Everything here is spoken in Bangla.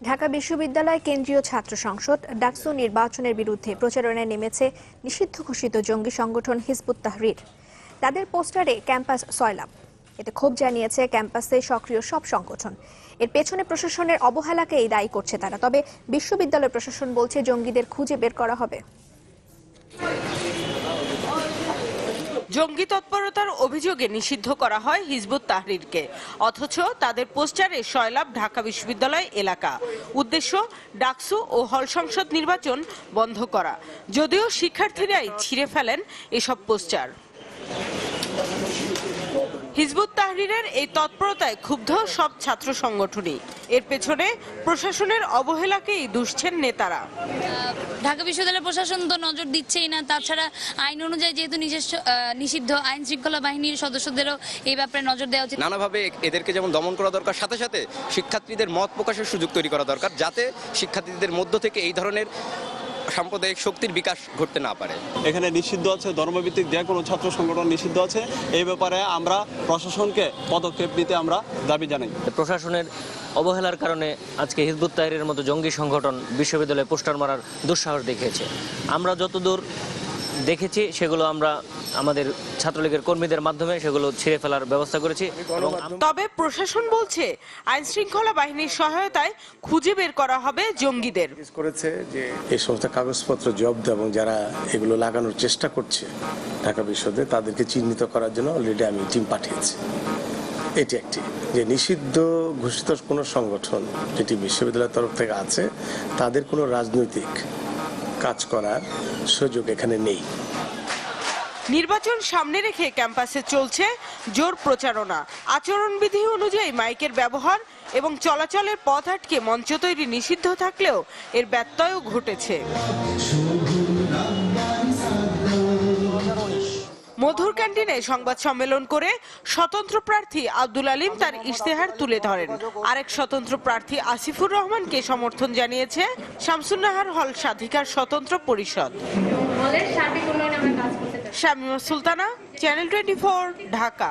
ঢাকা বিশ্ববিদ্যালয় কেন্দ্রীয় ছাত্র সংসদ ডাকসু নির্বাচনের বিরুদ্ধে প্রচারণায় নেমেছে নিষিদ্ধ ঘোষিত জঙ্গি সংগঠন হিজবুত তাহরীর। তাদের পোস্টারে ক্যাম্পাস সয়লাব। এতে ক্ষোভ জানিয়েছে ক্যাম্পাসে সক্রিয় সব সংগঠন। এর পেছনে প্রশাসনের অবহেলাকেই দায়ী করছে তারা। তবে বিশ্ববিদ্যালয় প্রশাসন বলছে জঙ্গিদের খুঁজে বের করা হবে। জঙ্গি তৎপরতার অভিযোগে নিষিদ্ধ করা হয় হিজবুত তাহরীরকে, অথচ তাদের পোস্টারে সয়লাব ঢাকা বিশ্ববিদ্যালয় এলাকা। উদ্দেশ্য ডাকসু ও হল সংসদ নির্বাচন বন্ধ করা, যদিও শিক্ষার্থীরাই ছিঁড়ে ফেলেন এসব পোস্টার। হিজবুত তাহরীরের এই তৎপরতায় ক্ষুব্ধ সব ছাত্র সংগঠনই। এর পেছনে প্রশাসনের অবহেলাকেই দুষছেন নেতারা। ঢাকা বিশ্ববিদ্যালয় প্রশাসন তো নজর দিচ্ছেই না, তাছাড়া আইন অনুযায়ী যেহেতু নিষিদ্ধ, আইন শৃঙ্খলা বাহিনীর সদস্যদেরও এই ব্যাপারে নজর দেওয়া উচিত। নানাভাবে এদেরকে যেমন দমন করা দরকার, সাথে সাথে শিক্ষার্থীদের মত প্রকাশের সুযোগ তৈরি করা দরকার, যাতে শিক্ষার্থীদের মধ্য থেকে এই ধরনের সাম্প্রদায়িক শক্তির বিকাশ ঘটতে না পারে। এখানে নিষিদ্ধ আছে, ধর্মভিত্তিক যে কোনো ছাত্র সংগঠন নিষিদ্ধ আছে। এই ব্যাপারে আমরা প্রশাসনকে পদক্ষেপ নিতে আমরা দাবি জানাই। প্রশাসনের অবহেলার কারণে আজকে হিজবুত তাহরীরের মতো জঙ্গি সংগঠন বিশ্ববিদ্যালয়ে পোস্টার মারার দুঃসাহস দেখিয়েছে। আমরা যতদূর দেখেছি সেগুলো আমরা আমাদের ছাত্রলীগের কর্মীদের মাধ্যমে সেগুলো ছিঁড়ে ফেলার ব্যবস্থা করেছি। তবে প্রশাসন বলছে আইন শৃঙ্খলা বাহিনীর সহায়তায় খুঁজে বের করা হবে জঙ্গিদের। করেছে যে এই সমস্ত কাগজপত্র জব্দ এবং যারা এগুলো লাগানোর চেষ্টা করছে ঢাকা বিশ্ববিদ্যালয়ে, তাদেরকে চিহ্নিত করার জন্য অলরেডি আমি টিম পাঠিয়েছি। এটি একটি যে নিষিদ্ধ ঘোষিত কোনো সংগঠন যেটি বিশ্ববিদ্যালয়ের তরফ থেকে আছে, তাদের কোনো রাজনৈতিক কাজ করার সুযোগ এখানে নেই। নির্বাচন সামনে রেখে ক্যাম্পাসে চলছে জোর প্রচারণা। আচরণবিধি অনুযায়ী মাইকের ব্যবহার এবং চলাচলের পথ আটকে মঞ্চ তৈরি নিষিদ্ধ থাকলেও এর ব্যত্যয়ও ঘটেছে। মধুর ক্যান্টিনে সংবাদ সম্মেলন করে স্বতন্ত্র প্রার্থী আব্দুল আলিম তার ইশতেহার তুলে ধরেন। আরেক স্বতন্ত্র প্রার্থী আসিফুর রহমানকে সমর্থন জানিয়েছে শামসুন্নাহার হল স্বাধিকার স্বতন্ত্র পরিষদ। শামীমা সুলতানা, চ্যানেল 24, ঢাকা।